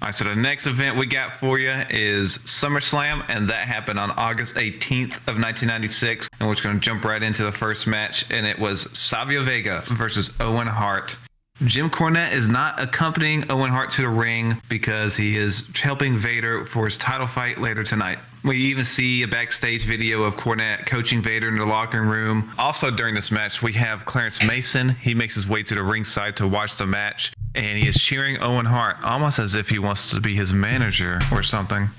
All right, so the next event we got for you is SummerSlam, and that happened on August 18th of 1996. And we're just going to jump right into the first match, and it was Savio Vega versus Owen Hart. Jim Cornette is not accompanying Owen Hart to the ring because he is helping Vader for his title fight later tonight. We even see a backstage video of Cornette coaching Vader in the locker room. Also during this match, we have Clarence Mason. He makes his way to the ringside to watch the match, and he is cheering Owen Hart almost as if he wants to be his manager or something.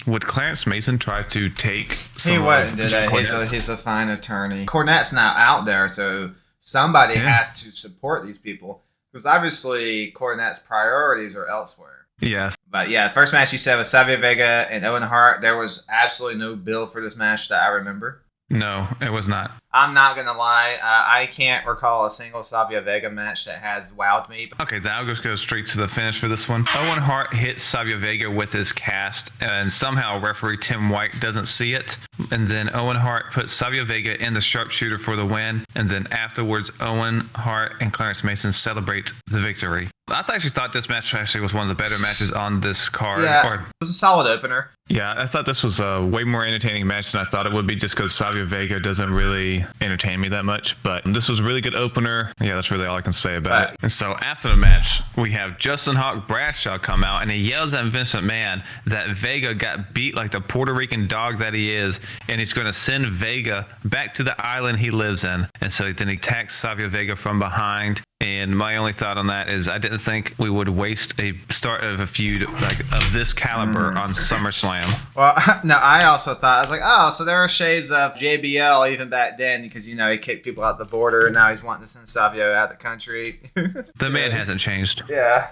Would Clarence Mason try to take some? He wouldn't do that. He's a fine attorney. Cornette's now out there, so somebody has to support these people, because obviously Cornette's priorities are elsewhere. Yes. But yeah, first match you said was Savio Vega and Owen Hart. There was absolutely no bill for this match that I remember. No, it was not. I'm not going to lie. I can't recall a single Savio Vega match that has wowed me. Okay, then I'll just go straight to the finish for this one. Owen Hart hits Savio Vega with his cast, and somehow referee Tim White doesn't see it. And then Owen Hart puts Savio Vega in the sharpshooter for the win. And then afterwards, Owen Hart and Clarence Mason celebrate the victory. I actually thought this match actually was one of the better matches on this card. Yeah, it was a solid opener. Yeah, I thought this was a way more entertaining match than I thought it would be, just because Savio Vega doesn't really entertain me that much. But this was a really good opener. Yeah, that's really all I can say about it. And so after the match, we have Justin Hawk Bradshaw come out, and he yells at Vince McMahon that Vega got beat like the Puerto Rican dog that he is, and he's going to send Vega back to the island he lives in. And so then he attacks Savio Vega from behind. And my only thought on that is I didn't think we would waste a start of a feud like of this caliber on SummerSlam. Well, no, I also thought, I was like, oh, so there are shades of JBL even back then, because, you know, he kicked people out the border, and now he's wanting to send Savio out of the country. The man hasn't changed. Yeah.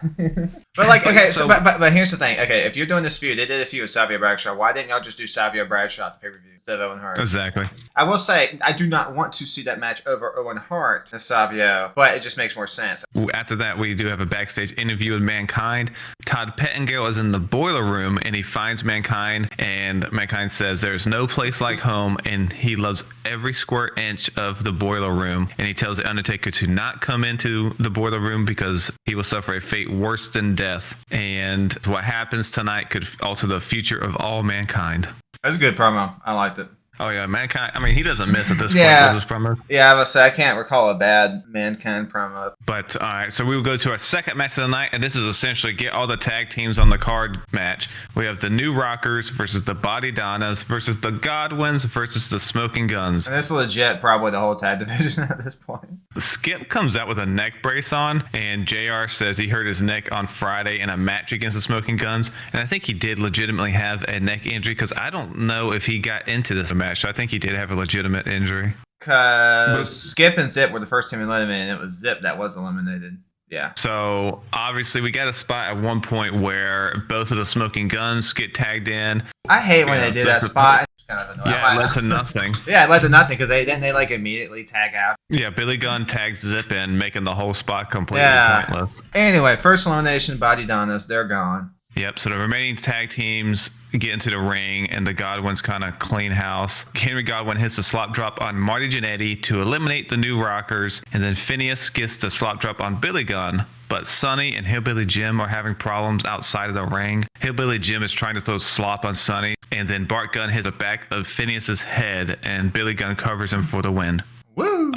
But, like, okay, but here's the thing. Okay, if you're doing this feud, they did a feud with Savio Bradshaw. Why didn't y'all just do Savio Bradshaw at the pay-per-view instead of Owen Hart? Exactly. I will say, I do not want to see that match over Owen Hart and Savio, but it just makes more sense. After that, we do have a backstage interview with Mankind. Todd Pettengill is in the boiler room, and he finds Mankind, and Mankind says there's no place like home, and he loves every square inch of the boiler room, and he tells the Undertaker to not come into the boiler room because he will suffer a fate worse than death, and what happens tonight could alter the future of all mankind. That's a good promo. I liked it. Oh, yeah, Mankind, I mean, he doesn't miss at this point with his promo. Yeah, I was say I can't recall a bad Mankind promo. But, all right, so we will go to our second match of the night, and this is essentially get all the tag teams on the card match. We have the New Rockers versus the Body Donnas versus the Godwins versus the Smoking Guns. And it's legit probably the whole tag division at this point. Skip comes out with a neck brace on, and JR says he hurt his neck on Friday in a match against the Smoking Guns, and I think he did legitimately have a neck injury, because I don't know if he got into this match. I think he did have a legitimate injury. Because Skip and Zip were the first team eliminated, and it was Zip that was eliminated. Yeah. So, obviously, we got a spot at one point where both of the Smoking Guns get tagged in. I hate when they do that spot. Kind of annoying. Yeah, it led to nothing. Yeah, it led to nothing, because they like immediately tag out. Yeah, Billy Gunn tags Zip in, making the whole spot completely pointless. Anyway, first elimination, Body Donnas, they're gone. Yep, so the remaining tag teams get into the ring, and the Godwins kind of clean house. Henry Godwin hits the slop drop on Marty Jannetty to eliminate the New Rockers, and then Phineas gets the slop drop on Billy Gunn. But Sonny and Hillbilly Jim are having problems outside of the ring. Hillbilly Jim is trying to throw slop on Sonny, and then Bart Gunn hits the back of Phineas's head, and Billy Gunn covers him for the win. Woo!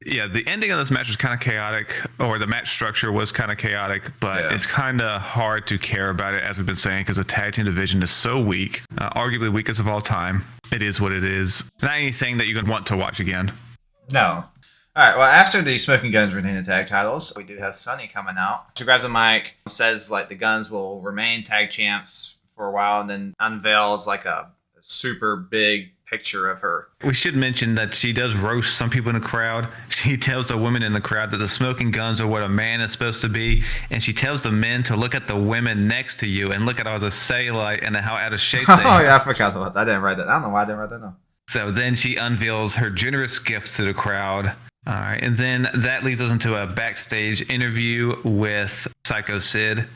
Yeah, the ending of this match was kind of chaotic, or the match structure was kind of chaotic, but it's kind of hard to care about it, as we've been saying, because the tag team division is so weak, arguably weakest of all time. It is what it is. Not anything that you're going to want to watch again. No. All right, well, after the Smoking Guns retain the tag titles, we do have Sonny coming out. She grabs a mic, says like the Guns will remain tag champs for a while, and then unveils like a super big picture of her. We should mention that she does roast some people in the crowd. She tells the women in the crowd that the Smoking Guns are what a man is supposed to be, and she tells the men to look at the women next to you and look at all the cellulite and how out of shape they are. Oh yeah, I forgot about that. I didn't write that. I don't know why I didn't write that down. So then she unveils her generous gifts to the crowd. All right, and then that leads us into a backstage interview with Psycho Sid.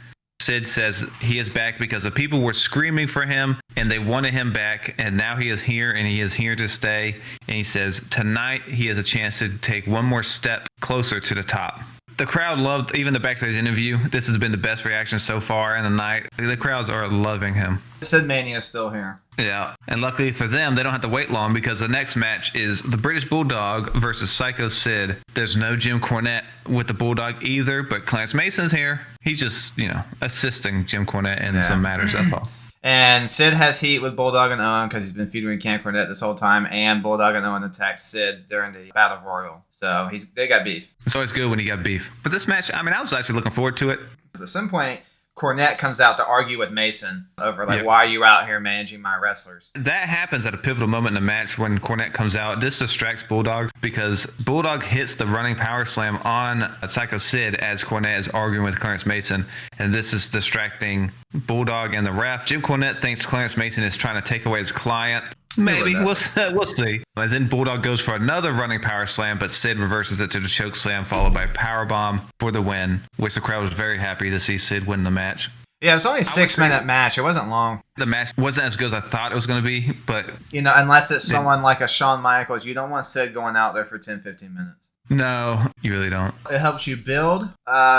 Sid says he is back because the people were screaming for him and they wanted him back, and now he is here and he is here to stay. And he says tonight he has a chance to take one more step closer to the top. The crowd loved even the backstage interview. This has been the best reaction so far in the night. The crowds are loving him. Sid Mania is still here. Yeah, and luckily for them, they don't have to wait long because the next match is the British Bulldog versus Psycho Sid. There's no Jim Cornette with the Bulldog either, but Clarence Mason's here. He's just, assisting Jim Cornette in some matters, that's all. And Sid has heat with Bulldog and Owen because he's been featuring Cam Cornette this whole time, and Bulldog and Owen attacked Sid during the Battle Royal. So they got beef. It's always good when you got beef. But this match, I was actually looking forward to it. At some point, Cornette comes out to argue with Mason over, why are you out here managing my wrestlers? That happens at a pivotal moment in the match when Cornette comes out. This distracts Bulldog because Bulldog hits the running power slam on Psycho Sid as Cornette is arguing with Clarence Mason. And this is distracting Bulldog and the ref. Jim Cornette thinks Clarence Mason is trying to take away his client. Maybe. We'll see. And then Bulldog goes for another running power slam, but Sid reverses it to the choke slam, followed by a powerbomb for the win, which the crowd was very happy to see Sid win the match. Yeah, it was only a 6-minute match. It wasn't long. The match wasn't as good as I thought it was going to be, but... unless it's someone like a Shawn Michaels, you don't want Sid going out there for 10, 15 minutes. No, you really don't. It helps you build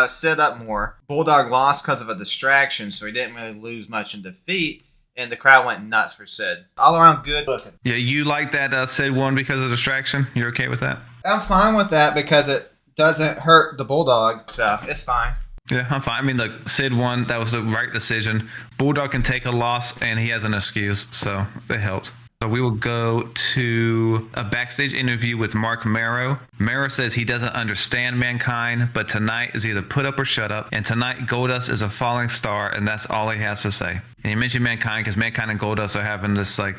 Sid up more. Bulldog lost because of a distraction, so he didn't really lose much in defeat. And the crowd went nuts for Sid. All around good looking. Yeah, you like that Sid won because of distraction? You're okay with that? I'm fine with that because it doesn't hurt the Bulldog, so it's fine. Yeah, I'm fine. Look, Sid won. That was the right decision. Bulldog can take a loss, and he has an excuse, so it helped. So we will go to a backstage interview with Mark Marrow. Marrow says he doesn't understand Mankind, but tonight is either put up or shut up. And tonight, Goldust is a falling star, and that's all he has to say. And he mentioned Mankind because Mankind and Goldust are having this, they're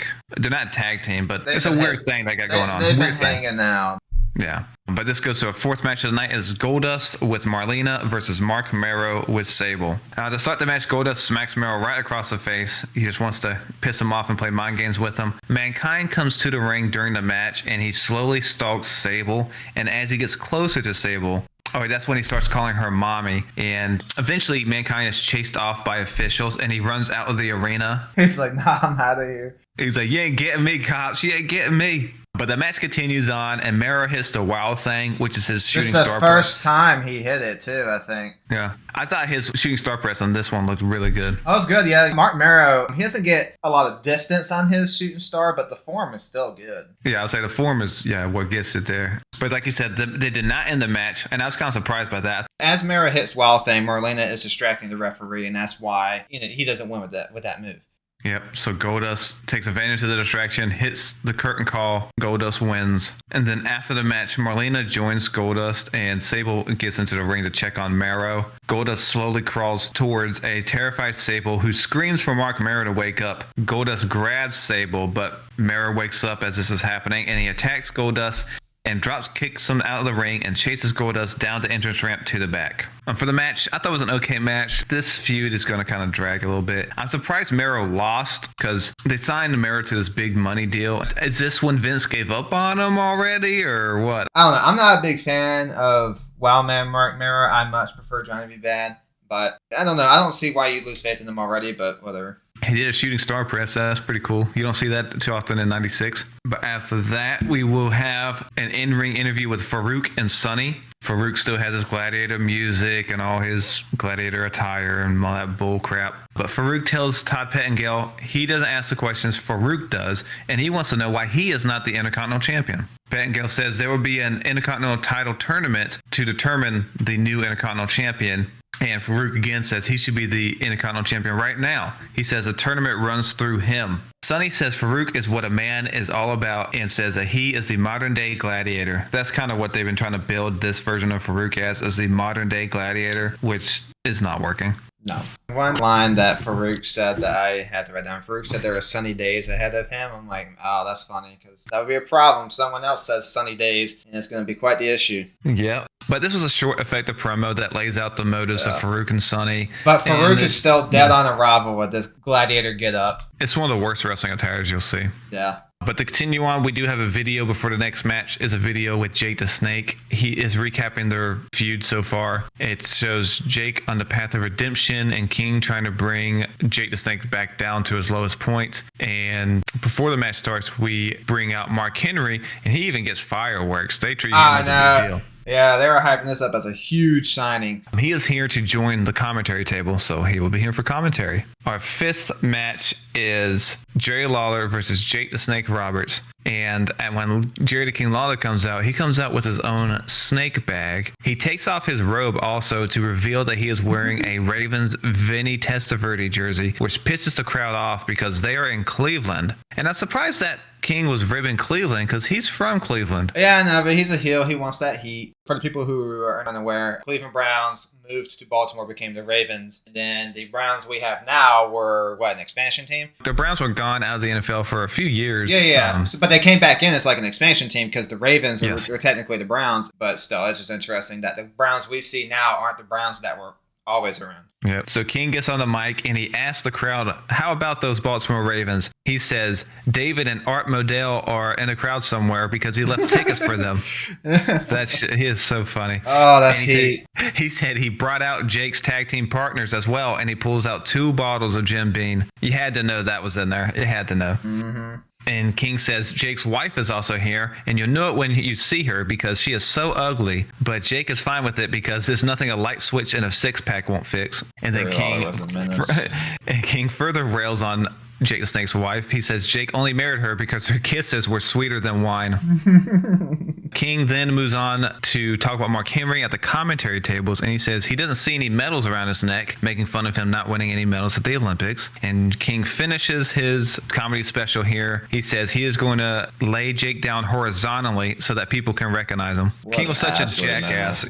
not a tag team, but it's a weird thing they got going on. They've been hanging out. Yeah. But this goes to a fourth match of the night is Goldust with Marlena versus Mark Marrow with Sable. To start the match, Goldust smacks Marrow right across the face. He just wants to piss him off and play mind games with him. Mankind comes to the ring during the match and he slowly stalks Sable. And as he gets closer to Sable, that's when he starts calling her mommy. And eventually Mankind is chased off by officials and he runs out of the arena. He's like, nah, I'm out of here. He's like, you ain't getting me, cops. You ain't getting me. But the match continues on, and Marrow hits the Wild Thing, which is his shooting star press. This is the first time he hit it, too, I think. Yeah. I thought his shooting star press on this one looked really good. That was good, yeah. Mark Marrow, he doesn't get a lot of distance on his shooting star, but the form is still good. Yeah, I would say the form is, what gets it there. But like you said, they did not end the match, and I was kind of surprised by that. As Marrow hits Wild Thing, Marlena is distracting the referee, and that's why he doesn't win with that move. Yep, so Goldust takes advantage of the distraction, hits the curtain call, Goldust wins. And then after the match, Marlena joins Goldust and Sable gets into the ring to check on Marrow. Goldust slowly crawls towards a terrified Sable who screams for Mark Marrow to wake up. Goldust grabs Sable, but Marrow wakes up as this is happening and he attacks Goldust and kicks him out of the ring and chases Goldust down the entrance ramp to the back. For the match, I thought it was an okay match. This feud is going to kind of drag a little bit. I'm surprised Marrow lost because they signed Marrow to this big money deal. Is this when Vince gave up on him already or what? I don't know. I'm not a big fan of Wildman Mark Marrow. I much prefer Johnny B. Bad. But I don't know. I don't see why you lose faith in him already, but whatever. He did a shooting star press. That's pretty cool. You don't see that too often in 96. But after that, we will have an in-ring interview with Farouk and Sonny. Farouk still has his gladiator music and all his gladiator attire and all that bull crap. But Farouk tells Todd Pettengill he doesn't ask the questions, Farouk does, and he wants to know why he is not the Intercontinental Champion. Pettengill says there will be an Intercontinental title tournament to determine the new Intercontinental Champion. And Farouk again says he should be the Intercontinental Champion right now. He says the tournament runs through him. Sonny says Farouk is what a man is all about and says that he is the modern day gladiator. That's kind of what they've been trying to build this version of Farouk as the modern day gladiator, which is not working. No. One line that Farouk said that I had to write down. Farouk said there were sunny days ahead of him. I'm like, oh, that's funny because that would be a problem. Someone else says sunny days, and it's going to be quite the issue. Yeah. But this was a short, effective promo that lays out the motives of Farouk and Sonny. But Farouk is still dead on arrival with this gladiator get up. It's one of the worst wrestling attires you'll see. Yeah. But to continue on, we do have a video before the next match is a video with Jake the Snake. He is recapping their feud so far. It shows Jake on the path of redemption and King trying to bring Jake the Snake back down to his lowest point. And before the match starts, we bring out Mark Henry, and he even gets fireworks. They treat him as a big deal. Yeah, they were hyping this up as a huge signing. He is here to join the commentary table, so he will be here for commentary. Our fifth match is Jerry Lawler versus Jake the Snake Roberts. And when Jerry the King Lawler comes out, he comes out with his own snake bag. He takes off his robe also to reveal that he is wearing a Ravens Vinny Testaverde jersey, which pisses the crowd off because they are in Cleveland. And I'm surprised that King was ribbing Cleveland because he's from Cleveland. Yeah, no, but he's a heel. He wants that heat. For the people who are unaware, Cleveland Browns moved to Baltimore, became the Ravens. And then the Browns we have now were, an expansion team? The Browns were gone out of the NFL for a few years. Yeah. But they came back in as like an expansion team because the Ravens were technically the Browns. But still, it's just interesting that the Browns we see now aren't the Browns that were always around. Yeah. So King gets on the mic and he asks the crowd, how about those Baltimore Ravens? He says, David and Art Modell are in a crowd somewhere because he left tickets for them. He is so funny. Oh, that's heat. He said he brought out Jake's tag team partners as well, and he pulls out 2 bottles of Jim Beam. You had to know that was in there. You had to know. Mm-hmm. And King says Jake's wife is also here, and you'll know it when you see her because she is so ugly. But Jake is fine with it because there's nothing a light switch and a 6-pack won't fix. And then King further rails on Jake the Snake's wife. He says Jake only married her because her kisses were sweeter than wine. King then moves on to talk about Mark Henry at the commentary tables, and he says he doesn't see any medals around his neck, making fun of him not winning any medals at the Olympics. And King finishes his comedy special here. He says he is going to lay Jake down horizontally so that people can recognize him. King was such a jackass.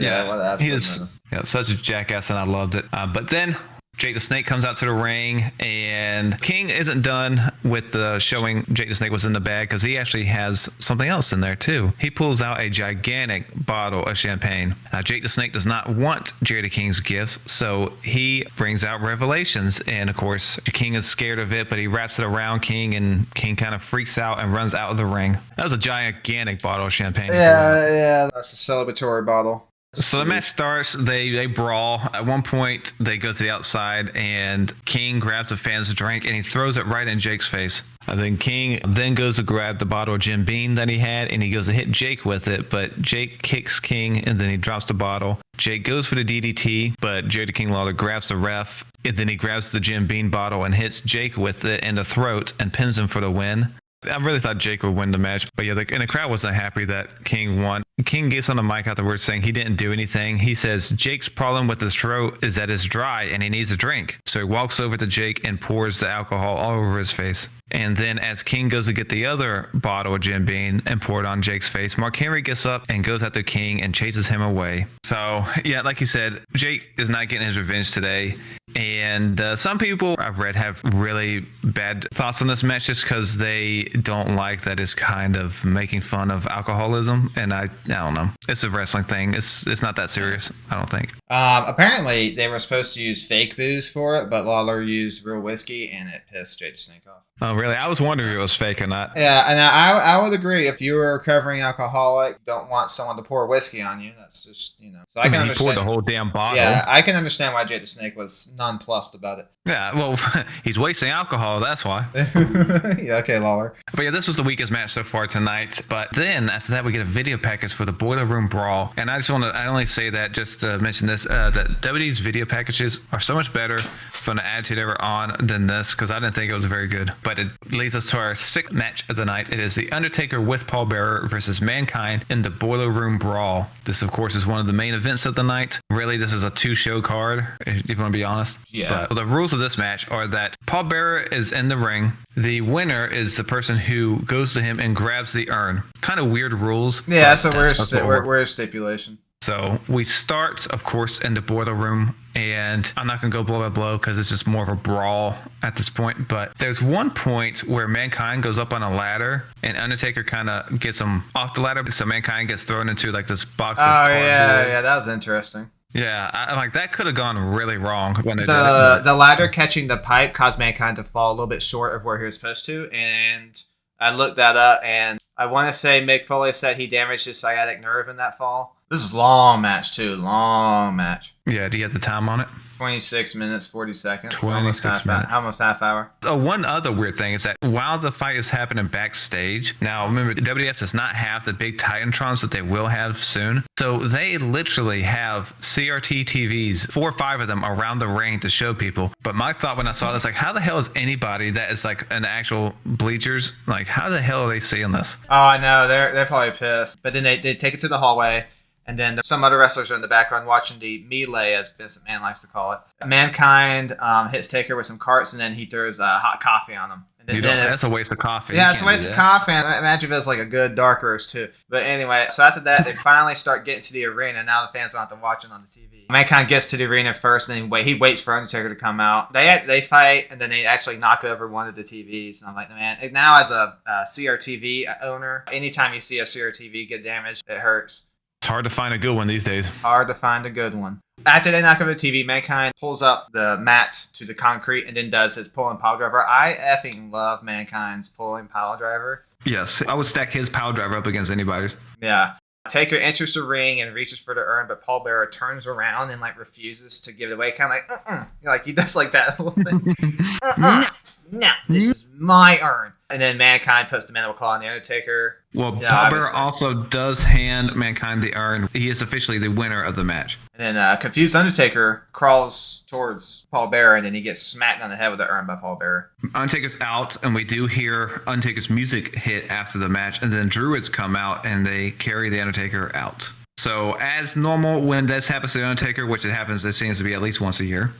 He is such a jackass, and I loved it. But then Jake the Snake comes out to the ring, and King isn't done with the showing Jake the Snake was in the bag because he actually has something else in there too. He pulls out a gigantic bottle of champagne. Jake the Snake does not want Jerry the King's gift, so he brings out Revelations, and of course King is scared of it, but he wraps it around King, and King kind of freaks out and runs out of the ring. That was a gigantic bottle of champagne. Yeah, that's a celebratory bottle. So the match starts, they brawl. At one point, they go to the outside, and King grabs a fan's drink, and he throws it right in Jake's face. Then King then goes to grab the bottle of Jim Beam that he had, and he goes to hit Jake with it, but Jake kicks King, and then he drops the bottle. Jake goes for the DDT, but Jerry the King Lawler grabs the ref, and then he grabs the Jim Beam bottle and hits Jake with it in the throat and pins him for the win. I really thought Jake would win the match, but and the crowd wasn't happy that King won. King gets on the mic afterwards saying he didn't do anything. He says Jake's problem with his throat is that it's dry and he needs a drink. So he walks over to Jake and pours the alcohol all over his face. And then as King goes to get the other bottle of Jim Beam and pour it on Jake's face, Mark Henry gets up and goes after King and chases him away. So, yeah, like you said, Jake is not getting his revenge today. And some people I've read have really bad thoughts on this match just because they don't like that it's kind of making fun of alcoholism. And I don't know. It's a wrestling thing. It's not that serious, I don't think. Apparently, they were supposed to use fake booze for it, but Lawler used real whiskey, and it pissed Jake the Snake off. Oh, really? I was wondering if it was fake or not. Yeah, and I would agree. If you were a recovering alcoholic, you don't want someone to pour whiskey on you. That's just, So I can understand. He poured the whole damn bottle. Yeah, I can understand why Jake the Snake was nonplussed about it. Yeah, well, he's wasting alcohol, that's why. Yeah, okay, Lawler. But yeah, this was the weakest match so far tonight. But then after that, we get a video package for the Boiler Room Brawl. And I only say that just to mention this, that WWE's video packages are so much better from the Attitude Era on than this, because I didn't think it was very good. But it leads us to our sixth match of the night. It is The Undertaker with Paul Bearer versus Mankind in the Boiler Room Brawl. This, of course, is one of the main events of the night. Really, this is a 2-show card, if you want to be honest. Yeah. But the rules of this match are that Paul Bearer is in the ring. The winner is the person who goes to him and grabs the urn. Kind of weird rules. Yeah, so we're a stipulation. So we start, of course, in the boiler room, and I'm not going to go blow by blow because it's just more of a brawl at this point. But there's one point where Mankind goes up on a ladder, and Undertaker kind of gets him off the ladder. So Mankind gets thrown into like this box of cardboard. Yeah, that was interesting. Yeah, I'm like, that could have gone really wrong when they did it. The ladder catching the pipe caused Mankind to fall a little bit short of where he was supposed to, and I looked that up, and I want to say Mick Foley said he damaged his sciatic nerve in that fall. This is long match, too. Long match. Yeah, do you have the time on it? 26 minutes, 40 seconds. 26 minutes. Almost half hour. One other weird thing is that while the fight is happening backstage, now remember, WWF does not have the big Titantrons that they will have soon. So they literally have CRT TVs, 4 or 5 of them around the ring to show people. But my thought when I saw this, like, how the hell is anybody that is like an actual bleachers, like, how the hell are they seeing this? Oh, I know. They're probably pissed. But then they take it to the hallway. And then some other wrestlers are in the background watching the melee, as Vince McMahon likes to call it. Mankind hits Taker with some carts, and then he throws hot coffee on him. And then that's a waste of coffee. Yeah, it's a waste of coffee. And imagine if it's like a good dark roast, too. But anyway, so after that, they finally start getting to the arena. Now the fans don't have to watch it on the TV. Mankind gets to the arena first, and then he waits for Undertaker to come out. They fight, and then they actually knock over one of the TVs. And I'm like, man, now as a CRTV owner, anytime you see a CRTV get damaged, it hurts. It's hard to find a good one these days. Hard to find a good one. After they knock over the TV, Mankind pulls up the mat to the concrete and then does his pulling pile driver. I effing love Mankind's pulling pile driver. Yes, I would stack his pile driver up against anybody's. Yeah. Taker enters the ring and reaches for the urn, but Paul Bearer turns around and like refuses to give it away. Kind of like, like he does like that a little bit. No, this is my urn. And then Mankind puts the mandible claw on the Undertaker. Well, Paul Bearer also does hand Mankind the urn. He is officially the winner of the match. And then confused Undertaker crawls towards Paul Bearer, and then he gets smacked on the head with the urn by Paul Bearer. Undertaker's out, and we do hear Undertaker's music hit after the match, and then Druids come out, and they carry the Undertaker out. So as normal, when this happens to the Undertaker, which it happens, this seems to be at least once a year,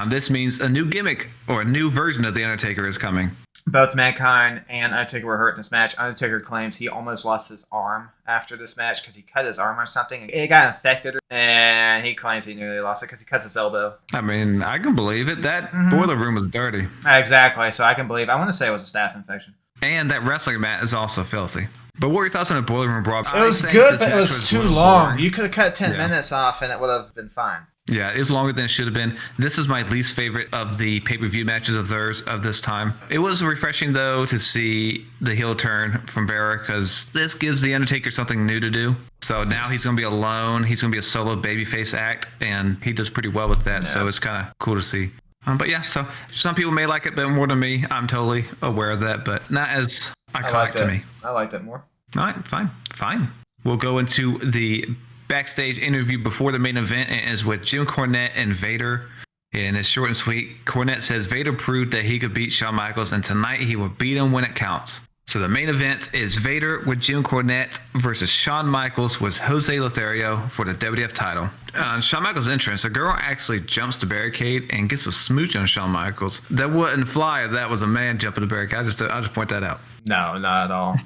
this means a new gimmick or a new version of the Undertaker is coming. Both Mankind and Undertaker were hurt in this match. Undertaker claims he almost lost his arm after this match because he cut his arm or something. It got infected, and he claims he nearly lost it because he cuts his elbow. I mean, I can believe it. That boiler room was dirty. Exactly, so I can believe. I want to say it was a staph infection. And that wrestling mat is also filthy. But what were your thoughts on the boiler room brawl? It was good, but it was too long. You could have cut 10 minutes off, and it would have been fine. Yeah, it's longer than it should have been. This is my least favorite of the pay-per-view matches of theirs of this time. It was refreshing, though, to see the heel turn from Bearer, because this gives The Undertaker something new to do. So now he's going to be alone. He's going to be a solo babyface act, and he does pretty well with that. Yeah. So it's kind of cool to see. But yeah, so some people may like it, but more than me. I'm totally aware of that, but not as iconic to me. I liked it more. All right, fine. We'll go into the backstage interview before the main event, and is with Jim Cornette and Vader. And it's short and sweet. Cornette says Vader proved that he could beat Shawn Michaels, and tonight he will beat him when it counts. So the main event is Vader with Jim Cornette versus Shawn Michaels with Jose Lothario for the WWF title. On Shawn Michaels' entrance, a girl actually jumps the barricade and gets a smooch on Shawn Michaels. That wouldn't fly if that was a man jumping the barricade. I'll just point that out. No, not at all.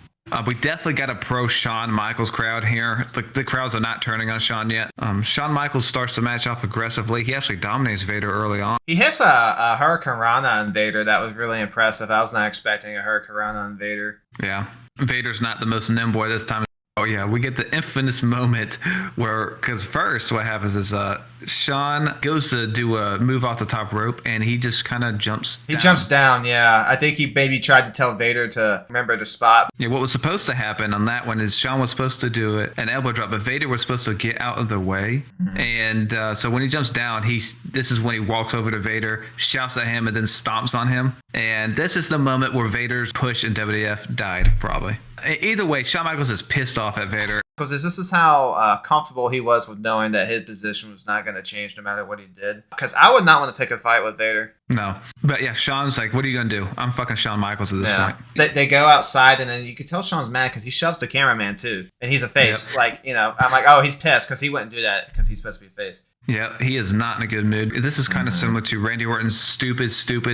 We definitely got a pro Shawn Michaels crowd here. The crowds are not turning on Shawn yet. Shawn Michaels starts the match off aggressively. He actually dominates Vader early on. He hits a Hurricane Rana on Vader. That was really impressive. I was not expecting a Hurricane Rana on Vader. Yeah. Vader's not the most nimble at this time. Oh, yeah, we get the infamous moment where, because first what happens is Shawn goes to do a move off the top rope, and he just kind of jumps down. He jumps down, yeah. I think he maybe tried to tell Vader to remember the spot. Yeah, what was supposed to happen on that one is Shawn was supposed to do an elbow drop, but Vader was supposed to get out of the way. And so when he jumps down, this is when he walks over to Vader, shouts at him, and then stomps on him. And this is the moment where Vader's push in WWF died, probably. Either way, Shawn Michaels is pissed off at Vader. Because this is how comfortable he was with knowing that his position was not going to change no matter what he did. Because I would not want to pick a fight with Vader. No. But yeah, Shawn's like, what are you going to do? I'm fucking Shawn Michaels at this point. They go outside, and then you can tell Shawn's mad because he shoves the cameraman too. And he's a face. Yep. Like, I'm like, oh, he's pissed because he wouldn't do that because he's supposed to be a face. Yeah, he is not in a good mood. This is kind of similar to Randy Orton's stupid,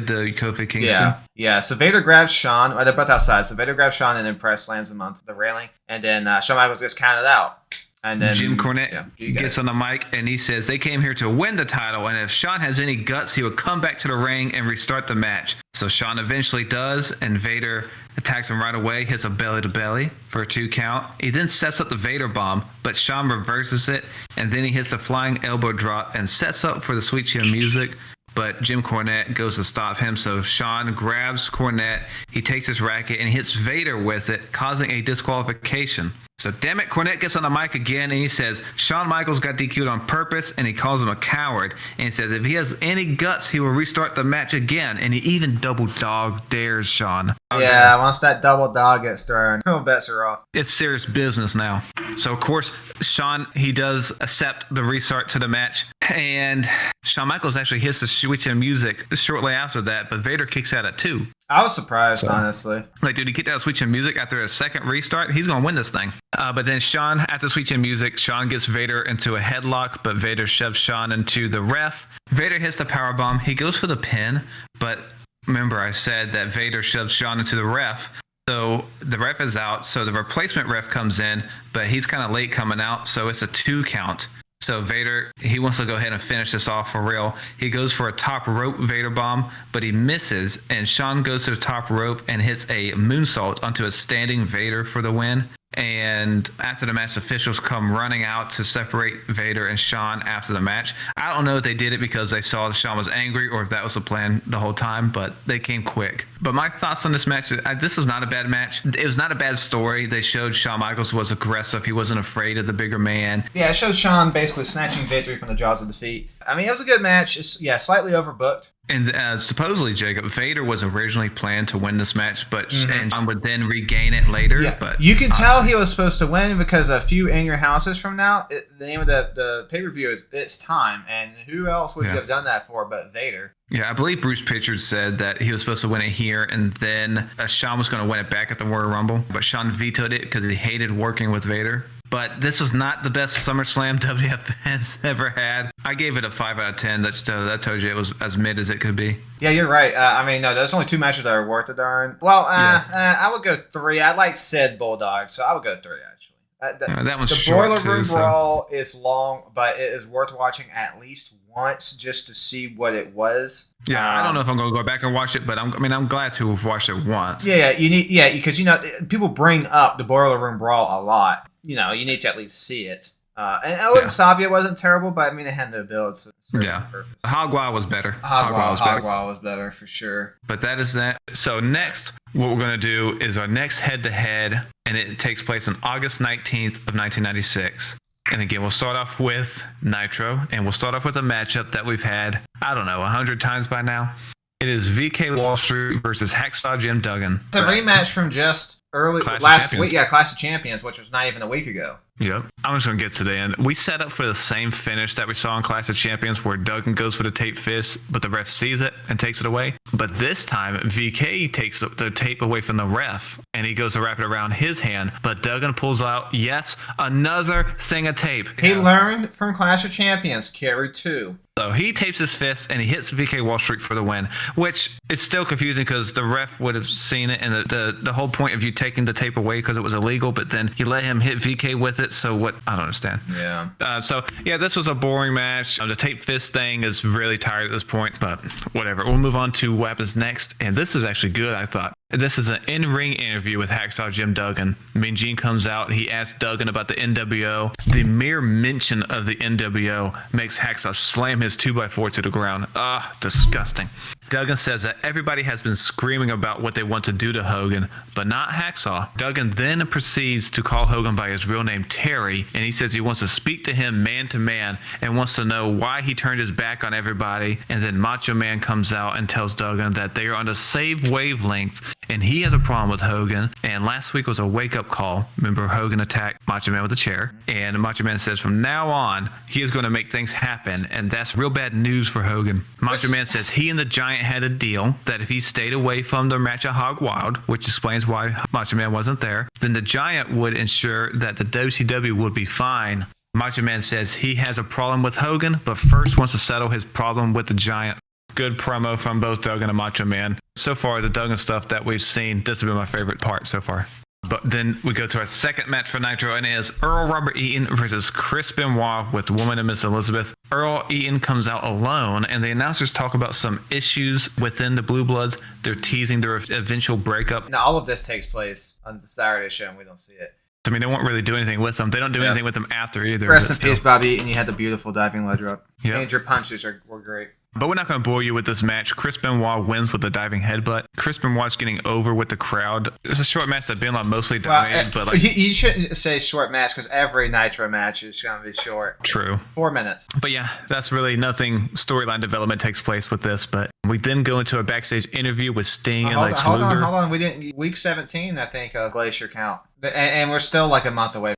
the Kofi Kingston. Yeah. So Vader grabs Shawn. They're both outside. So Vader grabs Shawn and then press slams him onto the railing. And then Shawn Michaels gets counted out. And then Jim Cornette gets on the mic, and he says they came here to win the title, and if Shawn has any guts, he would come back to the ring and restart the match. So Shawn eventually does, and Vader attacks him right away, hits a belly-to-belly for a 2 count. He then sets up the Vader bomb, but Shawn reverses it, and then he hits the flying elbow drop and sets up for the Sweet Chin music. but Jim Cornette goes to stop him. So Shawn grabs Cornette, he takes his racket and hits Vader with it, causing a disqualification. So damn it, Cornette gets on the mic again and he says Shawn Michaels got DQ'd on purpose, and he calls him a coward. And he says if he has any guts, he will restart the match again. And he even double dog dares Shawn. Yeah, once that double dog gets thrown, no bets are off. It's serious business now. So of course, Shawn, he does accept the restart to the match, and Shawn Michaels actually hits the switch in music shortly after that, but Vader kicks out at 2. I was surprised, honestly. Like, dude, he kicked out switch in music after a second restart. He's gonna win this thing. But then Shawn, after switch in music, Shawn gets Vader into a headlock, but Vader shoves Shawn into the ref. Vader hits the powerbomb. He goes for the pin, but remember I said that Vader shoves Shawn into the ref. So the ref is out, so the replacement ref comes in, but he's kind of late coming out, so it's a 2 count. So Vader, he wants to go ahead and finish this off for real. He goes for a top rope Vader bomb, but he misses, and Shawn goes to the top rope and hits a moonsault onto a standing Vader for the win. And after the match, officials come running out to separate Vader and Shawn after the match. I don't know if they did it because they saw that Shawn was angry or if that was the plan the whole time, but they came quick. But my thoughts on this match, this was not a bad match. It was not a bad story. They showed Shawn Michaels was aggressive. He wasn't afraid of the bigger man. Yeah, it shows Shawn basically snatching victory from the jaws of defeat. I mean, it was a good match. It's, slightly overbooked. And supposedly, Jacob, Vader was originally planned to win this match, but and Shawn would then regain it later. Yeah. But you can tell he was supposed to win because a few in your houses from now, the name of the pay-per-view is It's Time. And who else would you have done that for but Vader? Yeah, I believe Bruce Pritchard said that he was supposed to win it here, and then Shawn was going to win it back at the Royal Rumble. But Shawn vetoed it because he hated working with Vader. But this was not the best SummerSlam WWF has ever had. I gave it a 5 out of 10. That tells you it was as mid as it could be. Yeah, you're right. I mean, no, there's only 2 matches that are worth a darn. Well, I would go 3. I like Sid Bulldog, so I would go 3, actually. That one's the short Boiler Room too, Brawl is long, but it is worth watching at least once just to see what it was. Yeah, I don't know if I'm going to go back and watch it, but I'm glad to have watched it once. Yeah, because people bring up the Boiler Room Brawl a lot. You need to at least see it. And Owen Savia wasn't terrible, but I mean, it had no build. So purpose. Hogwild was better. Hogwild was better for sure. But that is that. So next, what we're going to do is our next head-to-head, and it takes place on August 19th of 1996. And again, we'll start off with Nitro, and we'll start off with a matchup that we've had, 100 times by now. It is VK Wall Street versus Hacksaw Jim Duggan. It's a rematch from just last week. Yeah, Clash of Champions, which was not even a week ago. Yep. I'm just going to get to the end. We set up for the same finish that we saw in Clash of Champions where Duggan goes for the tape fist, but the ref sees it and takes it away. But this time, VK takes the tape away from the ref, and he goes to wrap it around his hand, but Duggan pulls out, another thing of tape. He learned from Clash of Champions, carry 2. So he tapes his fist and he hits VK Wall Street for the win, which is still confusing because the ref would have seen it, and the whole point of you taking the tape away because it was illegal, but then you let him hit VK with it. So what? I don't understand. Yeah. This was a boring match. The tape fist thing is really tired at this point, but whatever. We'll move on to what happens next, and this is actually good, I thought. This is an in-ring interview with Hacksaw Jim Duggan. Mean Gene comes out. He asks Duggan about the NWO. The mere mention of the NWO makes Hacksaw slam his 2x4 to the ground. Disgusting. Duggan says that everybody has been screaming about what they want to do to Hogan, but not Hacksaw. Duggan then proceeds to call Hogan by his real name, Terry, and he says he wants to speak to him man to man and wants to know why he turned his back on everybody. And then Macho Man comes out and tells Duggan that they are on the same wavelength and he has a problem with Hogan. And last week was a wake-up call. Remember, Hogan attacked Macho Man with a chair, and Macho Man says from now on he is going to make things happen, and that's real bad news for Hogan. Macho Man says he and the Giant had a deal that if he stayed away from the match at Hog Wild, which explains why Macho Man wasn't there, then the Giant would ensure that the WCW would be fine. Macho Man says he has a problem with Hogan, but first wants to settle his problem with the Giant. Good promo from both Duggan and Macho Man. So far, the Duggan stuff that we've seen, this has been my favorite part so far. But then we go to our second match for Nitro, and it is Earl Robert Eaton versus Chris Benoit with Woman and Miss Elizabeth. Earl Eaton comes out alone, and the announcers talk about some issues within the Blue Bloods. They're teasing their eventual breakup. Now, all of this takes place on the Saturday show, and we don't see it. I mean, they won't really do anything with them. They don't do anything with them after either. Rest in peace, Bobby Eaton. You had the beautiful diving ledge drop. Yep. And your punches were great. But we're not going to bore you with this match. Chris Benoit wins with a diving headbutt. Chris Benoit's getting over with the crowd. It's a short match that Benoit mostly dominated, but like you shouldn't say short match because every Nitro match is going to be short. True. 4 minutes. But yeah, that's really nothing. Storyline development takes place with this. But we then go into a backstage interview with Sting and Lex Luger. Hold on. We didn't. Week 17, I think, Glacier count. And we're still like a month away.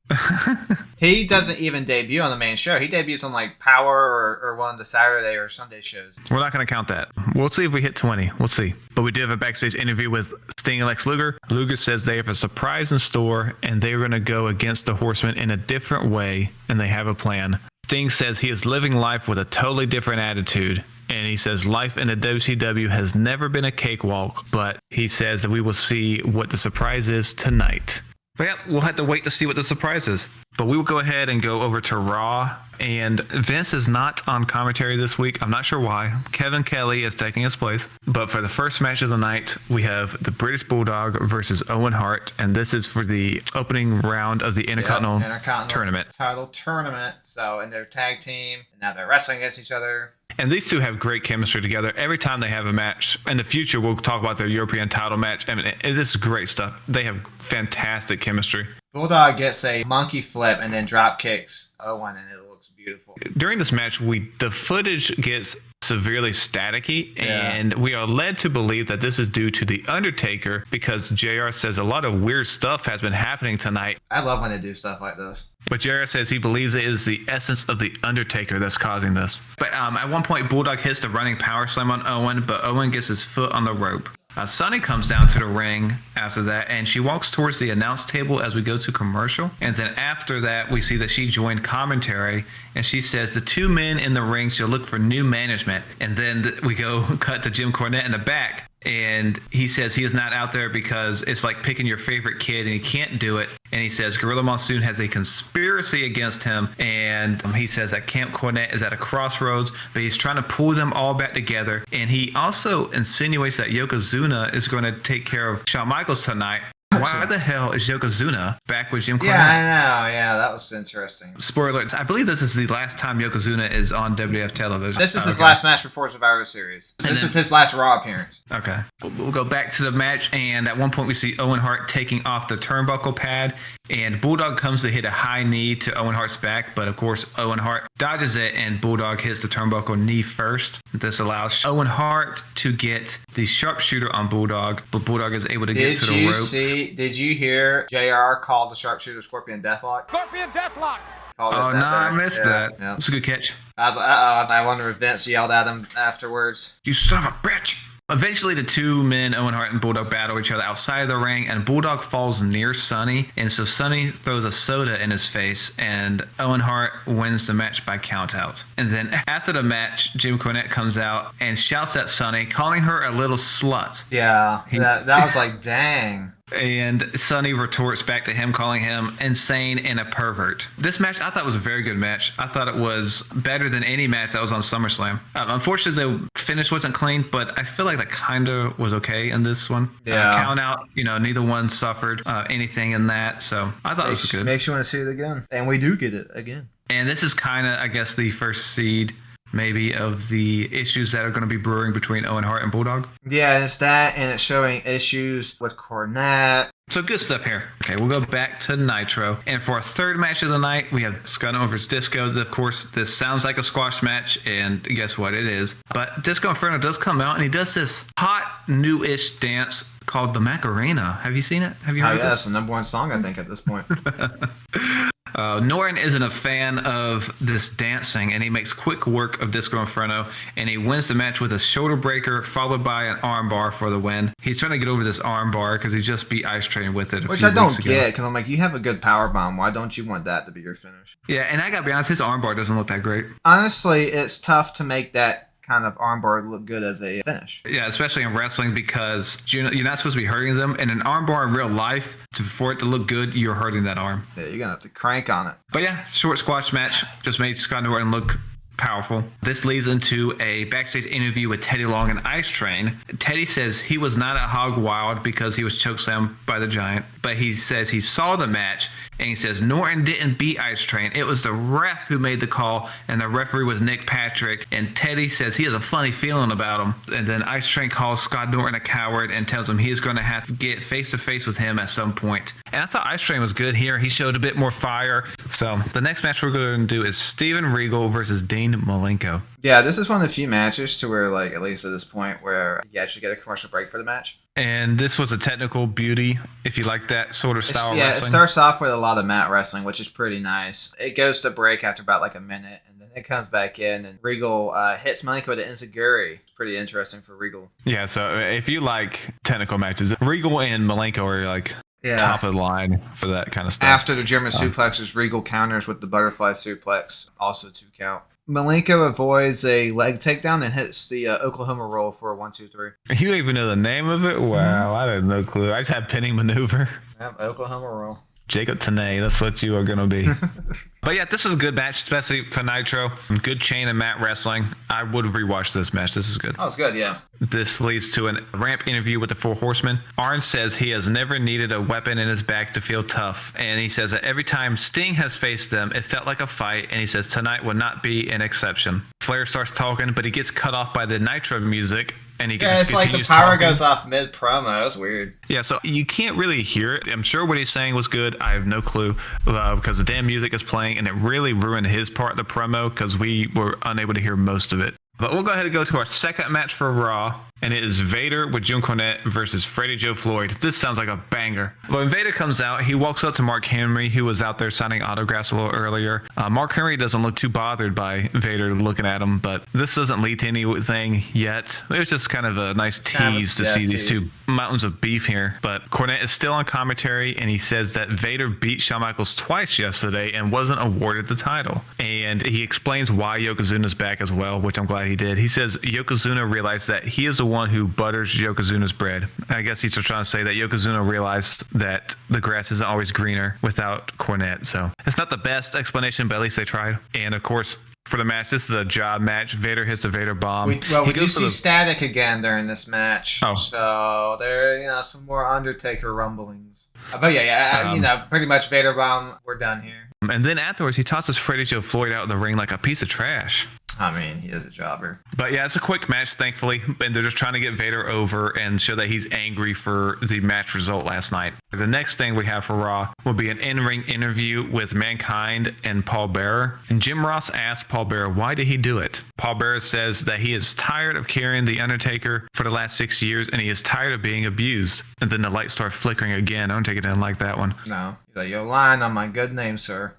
He doesn't even debut on the main show. He debuts on like Power or one of the Saturday or Sunday shows. We're not going to count that. We'll see if we hit 20. We'll see. But we do have a backstage interview with Sting and Lex Luger. Luger says they have a surprise in store and they're going to go against the Horsemen in a different way and they have a plan. Sting says he is living life with a totally different attitude. And he says life in the WCW has never been a cakewalk, but he says that we will see what the surprise is tonight. But yeah, we'll have to wait to see what the surprise is. But we will go ahead and go over to Raw. And Vince is not on commentary this week. I'm not sure why. Kevin Kelly is taking his place. But for the first match of the night, we have the British Bulldog versus Owen Hart. And this is for the opening round of the Intercontinental Tournament. Title tournament. So, and they're tag team. And now they're wrestling against each other. And these two have great chemistry together. Every time they have a match, in the future, we'll talk about their European title match. I mean, this is great stuff. They have fantastic chemistry. Bulldog gets a monkey flip and then drop kicks Owen, and it looks beautiful. During this match, the footage gets severely staticky, and we are led to believe that this is due to The Undertaker because JR says a lot of weird stuff has been happening tonight. I love when they do stuff like this. But JR says he believes it is the essence of The Undertaker that's causing this. But at one point, Bulldog hits the running power slam on Owen, but Owen gets his foot on the rope. Sunny comes down to the ring after that, and she walks towards the announce table as we go to commercial. And then after that, we see that she joined commentary, and she says the two men in the ring should look for new management. And then we go cut to Jim Cornette in the back, and he says he is not out there because it's like picking your favorite kid, and he can't do it. And he says Gorilla Monsoon has a conspiracy against him, and he says that Camp Cornette is at a crossroads, but he's trying to pull them all back together. And he also insinuates that Yokozuna is going to take care of Shawn Michaels tonight. Why the hell is Yokozuna back with Jim Cornette? Yeah, I know. Yeah, that was interesting. Spoiler alert, I believe this is the last time Yokozuna is on WWF television. This is his last match before Survivor Series. This is his last Raw appearance. Okay. We'll go back to the match, and at one point we see Owen Hart taking off the turnbuckle pad, and Bulldog comes to hit a high knee to Owen Hart's back, but of course Owen Hart dodges it, and Bulldog hits the turnbuckle knee first. This allows Owen Hart to get the sharpshooter on Bulldog, but Bulldog is able to get to the rope. Did you hear JR call the sharpshooter Scorpion Deathlock? Scorpion Deathlock! Oh, no, I missed that. Yeah. It's a good catch. I was like, uh-oh. I wonder if Vince yelled at him afterwards. You son of a bitch! Eventually, the two men, Owen Hart and Bulldog, battle each other outside of the ring, and Bulldog falls near Sonny, and so Sonny throws a soda in his face, and Owen Hart wins the match by countout. And then after the match, Jim Cornette comes out and shouts at Sonny, calling her a little slut. Yeah, that was like, dang. And Sonny retorts back to him, calling him insane and a pervert. This match, I thought was a very good match. I thought it was better than any match that was on SummerSlam. Unfortunately, the finish wasn't clean, but I feel like that kind of was okay in this one. Yeah. Count out, neither one suffered anything in that, so I thought it was good. Makes you want to see it again. And we do get it again. And this is kind of, I guess, the first seed maybe of the issues that are going to be brewing between Owen Hart and Bulldog. Yeah, it's that, and it's showing issues with Cornette. So good stuff here. Okay, we'll go back to Nitro. And for our third match of the night, we have Scunno versus Disco. Of course, this sounds like a squash match, and guess what? It is. But Disco Inferno does come out, and he does this hot, new-ish dance called the Macarena. Have you seen it? Have you heard this? That's the number one song, I think, at this point. Norton isn't a fan of this dancing, and he makes quick work of Disco Inferno, and he wins the match with a shoulder breaker followed by an arm bar for the win. He's trying to get over this arm bar because he just beat Ice Train with it Which I don't get, because I'm like, you have a good power bomb. Why don't you want that to be your finish? Yeah, and I gotta be honest, his arm bar doesn't look that great. Honestly, it's tough to make that kind of armbar look good as a finish. Yeah, especially in wrestling because you're not supposed to be hurting them. And an armbar in real life, for it to look good, you're hurting that arm. Yeah, you're going to have to crank on it. But yeah, short squash match just made Scott Norton look powerful. This leads into a backstage interview with Teddy Long and Ice Train. Teddy says he was not at Hog Wild because he was chokeslammed by the Giant, but he says he saw the match And he says Norton didn't beat Ice Train. It was the ref who made the call, and the referee was Nick Patrick. And Teddy says he has a funny feeling about him. And then Ice Train calls Scott Norton a coward and tells him he's going to have to get face to face with him at some point. And I thought Ice Train was good here. He showed a bit more fire. So the next match we're going to do is Steven Regal versus Dean Malenko. Yeah, this is one of the few matches to where, like, at least at this point, where you actually get a commercial break for the match. And this was a technical beauty, if you like that sort of style of wrestling. It starts off with a lot of mat wrestling, which is pretty nice. It goes to break after about like a minute, and then it comes back in, and Regal hits Malenko with an enziguri. It's pretty interesting for Regal. Yeah, so if you like technical matches, Regal and Malenko are like top of the line for that kind of stuff. After the German suplexes, Regal counters with the butterfly suplex, also 2 count. Malenko avoids a leg takedown and hits the Oklahoma roll for a 1-2-3. You even know the name of it? Wow, I had no clue. I just had pinning maneuver. Yep, Oklahoma roll. Jacob Tanay, that's what you are going to be. But yeah, this is a good match, especially for Nitro. Good chain and mat wrestling. I would rewatch this match. This is good. Oh, it's good, yeah. This leads to a ramp interview with the Four Horsemen. Arn says he has never needed a weapon in his bag to feel tough. And he says that every time Sting has faced them, it felt like a fight. And he says tonight would not be an exception. Flair starts talking, but he gets cut off by the Nitro music. And he it's like the power goes off mid-promo. That's weird. Yeah, so you can't really hear it. I'm sure what he's saying was good. I have no clue because the damn music is playing, and it really ruined his part of the promo because we were unable to hear most of it. But we'll go ahead and go to our second match for Raw, and it is Vader with Jim Cornette versus Freddie Joe Floyd. This sounds like a banger. When Vader comes out, he walks up to Mark Henry, who was out there signing autographs a little earlier. Mark Henry doesn't look too bothered by Vader looking at him, but this doesn't lead to anything yet. It was just kind of a nice tease to see these two mountains of beef here. But Cornette is still on commentary, and he says that Vader beat Shawn Michaels twice yesterday and wasn't awarded the title. And he explains why Yokozuna's back as well, which I'm glad he did. He says Yokozuna realized that he is the one who butters Yokozuna's bread. I guess he's just trying to say that Yokozuna realized that the grass isn't always greener without Cornette. So it's not the best explanation, but at least they tried. And of course, for the match, this is a job match. Vader hits the Vader bomb. We do see Static again during this match. Oh. So there, some more Undertaker rumblings. But pretty much Vader bomb. We're done here. And then afterwards, he tosses Freddie Joe Floyd out of the ring like a piece of trash. I mean, he is a jobber. But yeah, it's a quick match, thankfully. And they're just trying to get Vader over and show that he's angry for the match result last night. The next thing we have for Raw will be an in-ring interview with Mankind and Paul Bearer. And Jim Ross asks Paul Bearer, why did he do it? Paul Bearer says that he is tired of carrying The Undertaker for the last 6 years, and he is tired of being abused. And then the lights start flickering again. Undertaker didn't like that one. No. He's like, you're lying on my good name, sir.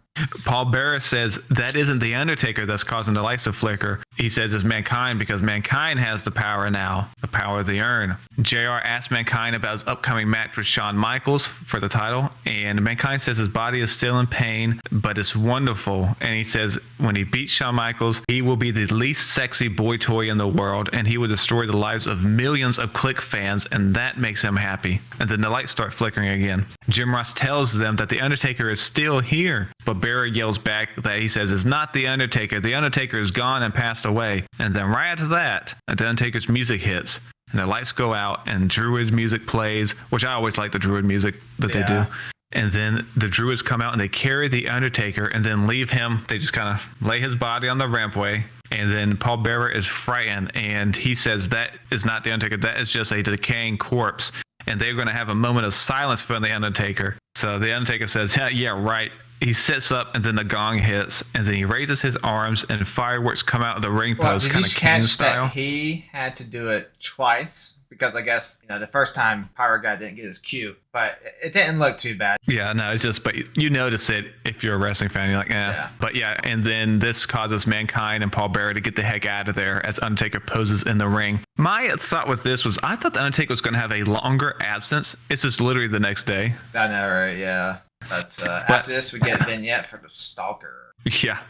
Paul Bearer says that isn't The Undertaker that's causing the lights to flicker. He says it's Mankind because Mankind has the power now, the power of the urn. JR asks Mankind about his upcoming match with Shawn Michaels for the title, and Mankind says his body is still in pain, but it's wonderful. And he says when he beats Shawn Michaels, he will be the least sexy boy toy in the world, and he will destroy the lives of millions of Click fans, and that makes him happy. And then the lights start flickering again. Jim Ross tells them that The Undertaker is still here, but Bearer yells back that he says it's not The Undertaker. The Undertaker is gone and passed away. And then right after that, The Undertaker's music hits. And the lights go out and Druid's music plays, which I always like the Druid music that they do. And then the Druids come out and they carry The Undertaker and then leave him. They just kind of lay his body on the rampway. And then Paul Bearer is frightened. And he says that is not The Undertaker. That is just a decaying corpse. And they're going to have a moment of silence for The Undertaker. So The Undertaker says, yeah, right. He sits up and then the gong hits and then he raises his arms and fireworks come out of the ring post, kind of Kane style. That he had to do it twice because I guess the first time Pyro Guy didn't get his cue, but it didn't look too bad. Yeah, no, it's just, but you notice it if you're a wrestling fan. You're like, yeah. But yeah, and then this causes Mankind and Paul Bearer to get the heck out of there as Undertaker poses in the ring. My thought with this was I thought the Undertaker was going to have a longer absence. It's just literally the next day. I know, right? Yeah. But after this, we get a vignette for the Stalker. Yeah.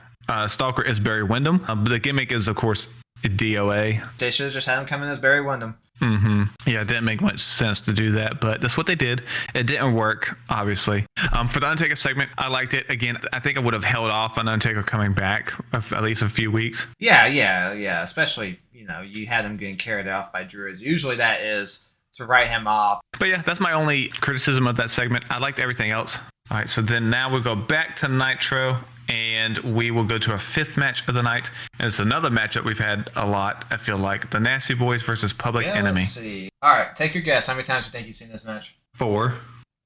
Stalker is Barry Windham. The gimmick is, of course, DOA. They should have just had him come in as Barry Windham. Mm-hmm. Yeah, it didn't make much sense to do that, but that's what they did. It didn't work, obviously. For the Undertaker segment, I liked it. Again, I think I would have held off on Undertaker coming back at least a few weeks. Yeah. Especially, you had him getting carried off by Druids. Usually that is to write him off. But yeah, that's my only criticism of that segment. I liked everything else. All right, so then now we'll go back to Nitro, and we will go to our 5th match of the night. And it's another matchup we've had a lot, I feel like. The Nasty Boys versus Public Enemy. Let's see. All right, take your guess. How many times do you think you've seen this match? 4.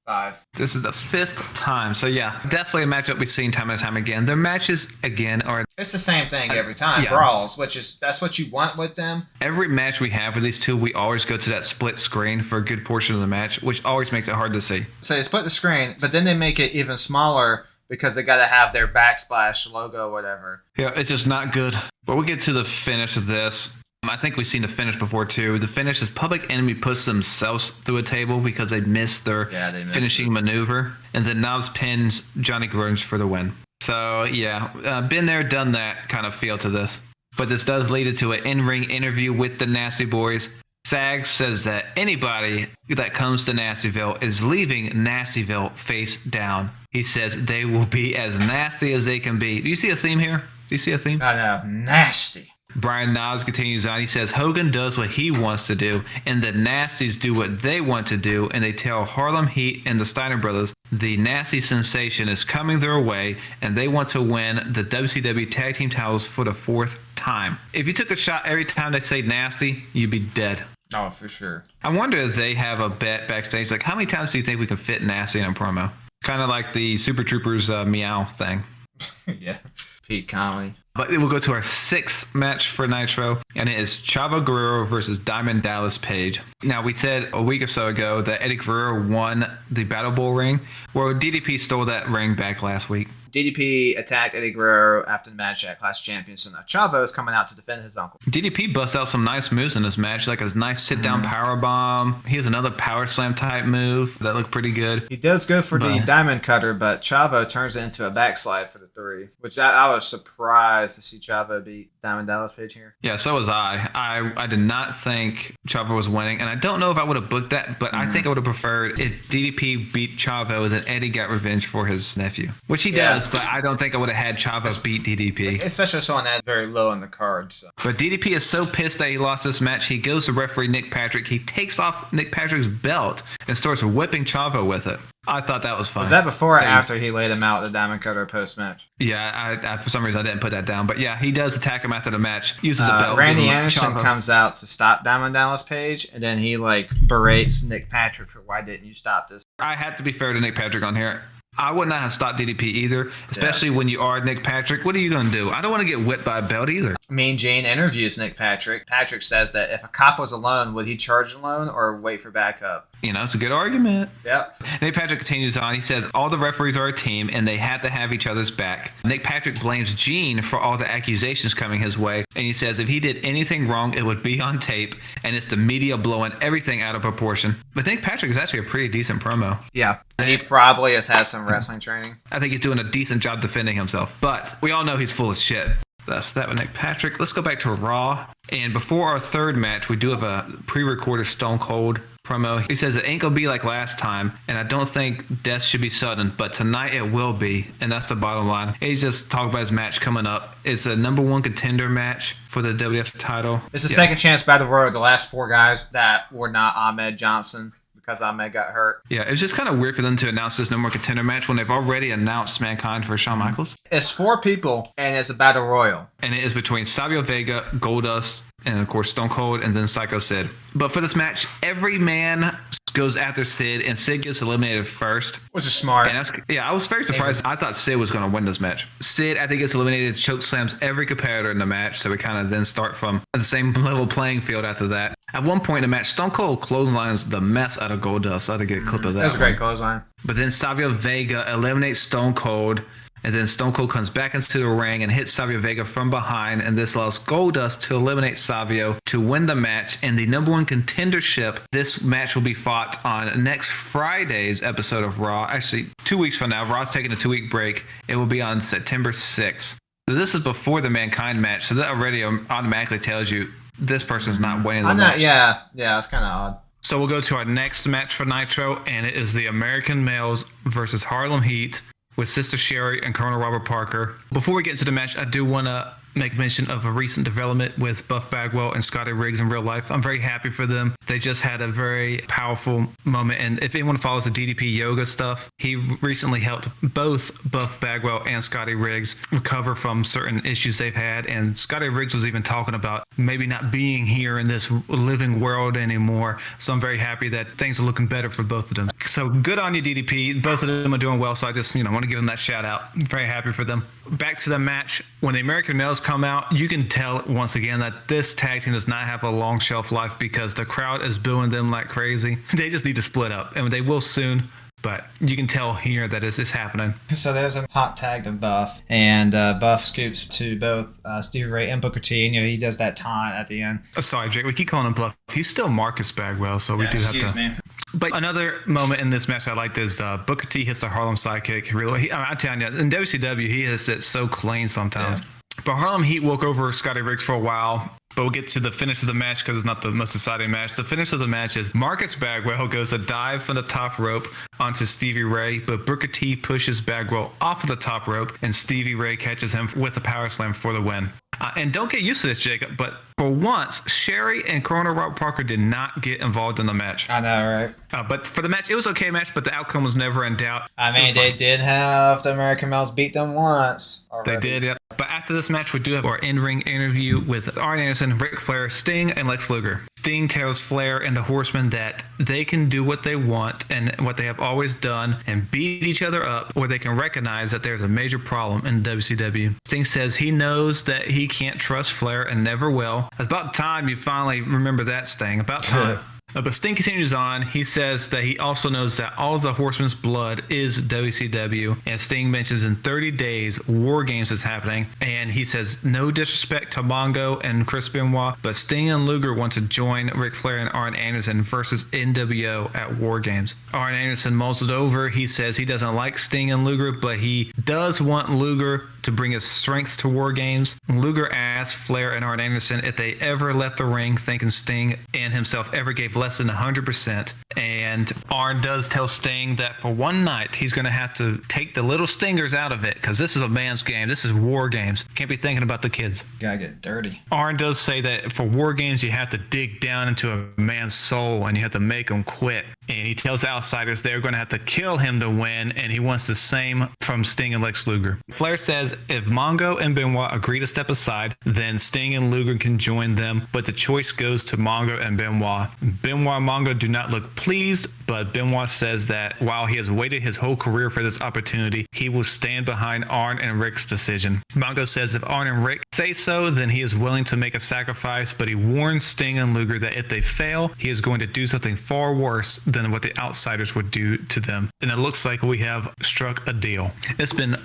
5. This is the 5th time. So yeah, definitely a matchup we've seen time and time again. Their matches, again, are... It's the same thing every time. Yeah. Brawls, that's what you want with them. Every match we have with these two, we always go to that split screen for a good portion of the match, which always makes it hard to see. So they split the screen, but then they make it even smaller because they got to have their backsplash logo or whatever. Yeah, it's just not good. But we'll get to the finish of this. I think we've seen the finish before, too. The finish is Public Enemy puts themselves through a table because they missed their finishing maneuver. And then Knobs pins Johnny Grunge for the win. So, yeah, been there, done that kind of feel to this. But this does lead into an in-ring interview with the Nasty Boys. Sag says that anybody that comes to Nastyville is leaving Nastyville face down. He says they will be as nasty as they can be. Do you see a theme here? Do you see a theme? I know. Nasty. Brian Knobs continues on. He says Hogan does what he wants to do, and the Nasties do what they want to do, and they tell Harlem Heat and the Steiner Brothers the Nasty sensation is coming their way, and they want to win the WCW Tag Team titles for the 4th time. If you took a shot every time they say nasty, you'd be dead. Oh, for sure. I wonder if they have a bet backstage. Like, how many times do you think we can fit nasty in a promo? Kind of like the Super Troopers meow thing. Yeah. Peak comedy. But we'll go to our 6th match for Nitro, and it is Chavo Guerrero versus Diamond Dallas Page. Now, we said a week or so ago that Eddie Guerrero won the Battle Bowl ring. Well, DDP stole that ring back last week. DDP attacked Eddie Guerrero after the match at Clash Champions, so now Chavo is coming out to defend his uncle. DDP busts out some nice moves in this match, like a nice sit-down power bomb. He has another power slam type move that looked pretty good. He does go for the diamond cutter, but Chavo turns it into a backslide for the 3, which I was surprised to see Chavo beat Diamond Dallas Page here. Yeah, so was I. I did not think Chavo was winning, and I don't know if I would have booked that, but I think I would have preferred if DDP beat Chavo, then Eddie got revenge for his nephew, which he does. But I don't think I would have had Chavo beat DDP. Especially someone that's very low on the card. So. But DDP is so pissed that he lost this match, he goes to referee Nick Patrick. He takes off Nick Patrick's belt and starts whipping Chavo with it. I thought that was fun. Was that before or after he laid him out the Diamond Cutter post-match? Yeah, I for some reason I didn't put that down. But yeah, he does attack him after the match, uses the belt. Randy Anderson comes out to stop Diamond Dallas Page, and then he berates Nick Patrick for why didn't you stop this? I have to be fair to Nick Patrick on here. I would not have stopped DDP either, especially when you are Nick Patrick. What are you going to do? I don't want to get whipped by a belt either. Mean Gene interviews Nick Patrick. Patrick says that if a cop was alone, would he charge alone or wait for backup? You know, it's a good argument. Yep. Nick Patrick continues on. He says all the referees are a team and they have to have each other's back. Nick Patrick blames Gene for all the accusations coming his way. And he says if he did anything wrong, it would be on tape. And it's the media blowing everything out of proportion. But Nick Patrick is actually a pretty decent promo. Yeah. He probably has had some wrestling training. I think he's doing a decent job defending himself. But we all know he's full of shit. That's that with Nick Patrick. Let's go back to Raw. And before our 3rd match, we do have a pre-recorded Stone Cold promo. He says it ain't gonna be like last time, and I don't think death should be sudden, but tonight it will be, and that's the bottom line. He's just talking about his match coming up. It's a #1 contender match for the WWF title. It's a second chance battle royal. The last 4 guys that were not Ahmed Johnson. Because Ahmed got hurt. Yeah, it's just kind of weird for them to announce this #1 contender match when they've already announced Mankind for Shawn Michaels. It's 4 people, and it's a battle royal. And it is between Savio Vega, Goldust, and of course Stone Cold, and then Psycho Sid. But for this match, every man goes after Sid, and Sid gets eliminated first. Which is smart. And I was very surprised. I thought Sid was going to win this match. Sid, I think, gets eliminated, choke slams every competitor in the match, so we kind of then start from the same level playing field after that. At one point in the match, Stone Cold clotheslines the mess out of Goldust. I had to get a clip of that. That was a great clothesline. But then Savio Vega eliminates Stone Cold, and then Stone Cold comes back into the ring and hits Savio Vega from behind, and this allows Goldust to eliminate Savio to win the match and the #1 contendership. This match will be fought on next Friday's episode of Raw. Actually, 2 weeks from now. Raw's taking a 2-week break. It will be on September 6th. So this is before the Mankind match, so that already automatically tells you this person's not winning the match. Yeah, that's kind of odd. So we'll go to our next match for Nitro, and it is the American Males versus Harlem Heat with Sister Sherry and Colonel Robert Parker. Before we get into the match, I do want to make mention of a recent development with Buff Bagwell and Scotty Riggs in real life. I'm very happy for them. They just had a very powerful moment. And if anyone follows the DDP yoga stuff, he recently helped both Buff Bagwell and Scotty Riggs recover from certain issues they've had. And Scotty Riggs was even talking about maybe not being here in this living world anymore. So I'm very happy that things are looking better for both of them. So good on you, DDP. Both of them are doing well. So I just, want to give them that shout out. I'm very happy for them. Back to the match. When the American males come out, you can tell once again that this tag team does not have a long shelf life because the crowd is booing them like crazy. They just need to split up, and they will soon. But you can tell here that it's happening. So there's a hot tag to Buff, and Buff scoops to both Stevie Ray and Booker T, and he does that taunt at the end. Oh, sorry, Jake. We keep calling him Buff. He's still Marcus Bagwell, so we do have to. Excuse me. But another moment in this match I liked is Booker T hits the Harlem sidekick. Really, I'm telling you, in WCW, he hits it so clean sometimes. Yeah. But Harlem Heat woke over Scotty Riggs for a while. But we'll get to the finish of the match because it's not the most exciting match. The finish of the match is Marcus Bagwell goes a dive from the top rope onto Stevie Ray, but Booker T pushes Bagwell off of the top rope, and Stevie Ray catches him with a power slam for the win. And don't get used to this, Jacob, but for once, Sherry and Corona Rob Parker did not get involved in the match. I know, right? But for the match, it was okay match, but the outcome was never in doubt. I mean, they did have the American males beat them once already. They did, yeah. But after this match, we do have our in-ring interview with Arn Anderson, Ric Flair, Sting, and Lex Luger. Sting tells Flair and the Horsemen that they can do what they want and what they have always done and beat each other up, or they can recognize that there's a major problem in WCW. Sting says he knows that he can't trust Flair and never will. It's about time you finally remember that, Sting. About time. But Sting continues on. He says that he also knows that all of the Horsemen's blood is WCW. And Sting mentions in 30 days, War Games is happening. And he says, no disrespect to Mongo and Chris Benoit, but Sting and Luger want to join Ric Flair and Arn Anderson versus NWO at War Games. Arn Anderson mulls it over. He says he doesn't like Sting and Luger, but he does want Luger to bring his strength to War Games. Luger asks Flair and Arn Anderson if they ever left the ring thinking Sting and himself ever gave less than 100%. And Arn does tell Sting that for one night, he's going to have to take the little stingers out of it because this is a man's game. This is War Games. Can't be thinking about the kids. Gotta get dirty. Arn does say that for War Games, you have to dig down into a man's soul and you have to make him quit. And he tells the outsiders they're going to have to kill him to win, and he wants the same from Sting and Lex Luger. Flair says if Mongo and Benoit agree to step aside, then Sting and Luger can join them, but the choice goes to Mongo and Benoit. Benoit and Mongo do not look pleased, but Benoit says that while he has waited his whole career for this opportunity, he will stand behind Arn and Rick's decision. Mongo says if Arn and Rick say so, then he is willing to make a sacrifice, but he warns Sting and Luger that if they fail, he is going to do something far worse than what the outsiders would do to them. And it looks like we have struck a deal. It's been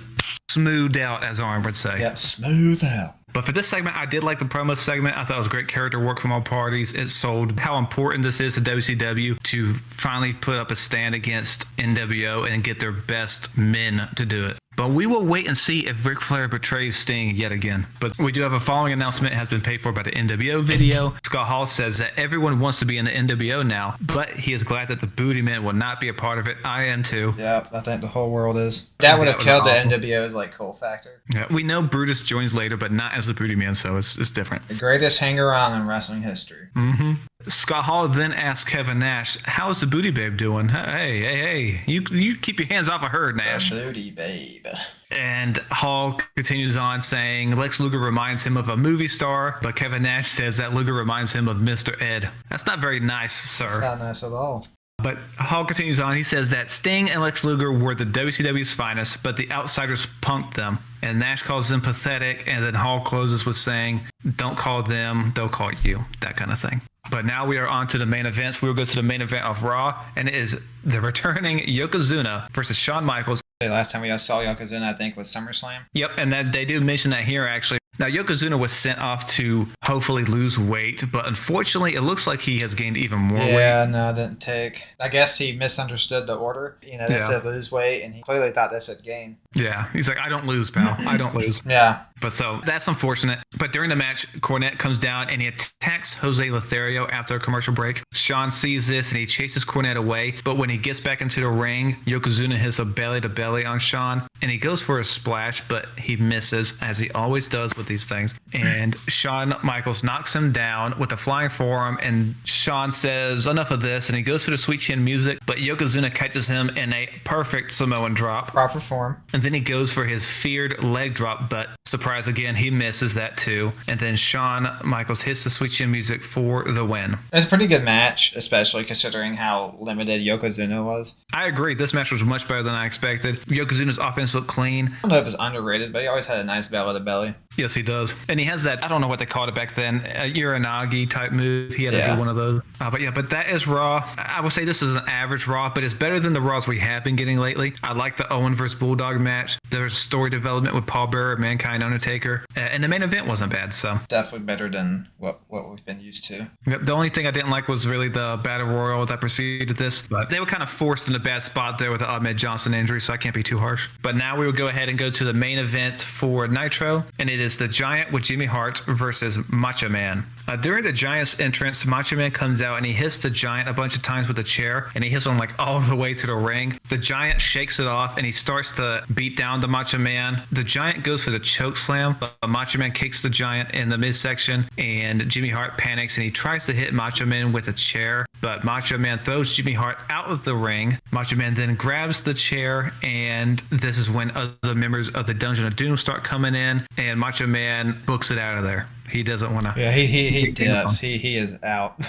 smoothed out, as Arn would say. Yeah, smooth out. But for this segment, I did like the promo segment. I thought it was great character work from all parties. It sold how important this is to WCW to finally put up a stand against NWO and get their best men to do it. But we will wait and see if Ric Flair betrays Sting yet again. But we do have a following announcement. It has been paid for by the NWO video. Scott Hall says that everyone wants to be in the NWO now, but he is glad that the Booty Men will not be a part of it. I am too. Yeah, I think the whole world is. That would have killed the NWO's cool factor. Yeah, we know Brutus joins later, but not as the Booty Man, so it's different. The greatest hanger-on in wrestling history. Mm-hmm. Scott Hall then asked Kevin Nash, how is the Booty Babe doing? Hey, you keep your hands off of her, Nash. The Booty Babe. And Hall continues on saying Lex Luger reminds him of a movie star, but Kevin Nash says that Luger reminds him of Mr. Ed. That's not very nice, sir. It's not nice at all. But Hall continues on. He says that Sting and Lex Luger were the WCW's finest, but the outsiders punked them. And Nash calls them pathetic, and then Hall closes with saying, don't call them, they'll call you. That kind of thing. But now we are on to the main events. We will go to the main event of Raw, and it is the returning Yokozuna versus Shawn Michaels. Last time we saw Yokozuna, I think, was SummerSlam. Yep, and that they do mention that here, actually. Now, Yokozuna was sent off to hopefully lose weight, but unfortunately, it looks like he has gained even more weight. Yeah, no, it didn't take. I guess he misunderstood the order. They said lose weight, and he clearly thought they said gain. Yeah, he's like, I don't lose, pal. I don't lose. Yeah. But so that's unfortunate. But during the match, Cornette comes down and he attacks Jose Lothario after a commercial break. Shawn sees this and he chases Cornette away. But when he gets back into the ring, Yokozuna hits a belly to belly on Shawn. and he goes for a splash, but he misses, as he always does with these things. And Shawn Michaels knocks him down with a flying forearm, and Shawn says, enough of this, and he goes for the sweet chin music, but Yokozuna catches him in a perfect Samoan drop. Proper form. And then he goes for his feared leg drop, but surprise again, he misses that too. And then Shawn Michaels hits the sweet chin music for the win. It's a pretty good match, especially considering how limited Yokozuna was. I agree. This match was much better than I expected. Yokozuna's offense looked clean. I don't know if it's underrated, but he always had a nice belly to belly. Yes, he does. And he has that, I don't know what they called it back then, a Uranagi type move. He had a good one of those. But that is Raw. I would say this is an average Raw, but it's better than the Raws we have been getting lately. I like the Owen versus Bulldog match. There's story development with Paul Bearer, Mankind, Undertaker. And the main event wasn't bad, so. Definitely better than what we've been used to. Yep, the only thing I didn't like was really the Battle Royal that preceded this. But they were kind of forced in a bad spot there with the Ahmed Johnson injury, so I can't be too harsh. But now we will go ahead and go to the main event for Nitro, and it is the Giant with Jimmy Hart versus Macho Man. During the Giant's entrance, Macho Man comes out and he hits the Giant a bunch of times with a chair, and he hits him like all the way to the ring. The Giant shakes it off and he starts to beat down the Macho Man. The Giant goes for the choke slam, but Macho Man kicks the Giant in the midsection, and Jimmy Hart panics and he tries to hit Macho Man with a chair, but Macho Man throws Jimmy Hart out of the ring. Macho Man then grabs the chair, and this is when other members of the Dungeon of Doom start coming in, and Macho Man books it out of there. He doesn't want to. Yeah, he dips. He is out.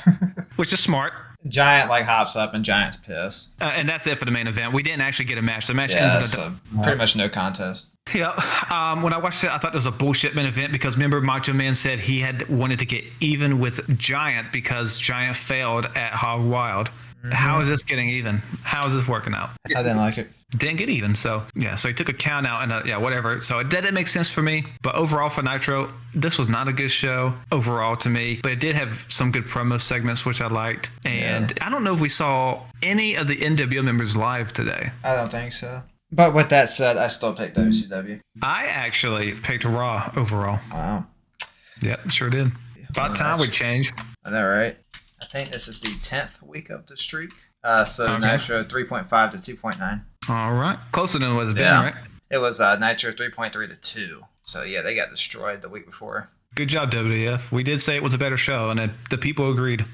Which is smart. Giant hops up and Giant's pissed. And that's it for the main event. We didn't actually get a match. The match ends pretty much no contest. Yeah. When I watched it, I thought it was a bullshit main event because remember Macho Man said he had wanted to get even with Giant because Giant failed at Hog Wild. Mm-hmm. How is this getting even? How is this working out? I didn't like it. Didn't get even, so yeah. So he took a count out and whatever. So that didn't make sense for me. But overall for Nitro, this was not a good show overall to me. But it did have some good promo segments which I liked. And I don't know if we saw any of the NWO members live today. I don't think so. But with that said, I still picked WCW. I actually picked Raw overall. Wow. Yep, sure did. About time we changed. I know, right? I think this is the 10th week of the streak. Nitro 3.5 to 2.9. All right. Closer than it was been, right? It was Nitro 3.3 to 2. So, yeah, they got destroyed the week before. Good job, WWF. We did say it was a better show, and the people agreed.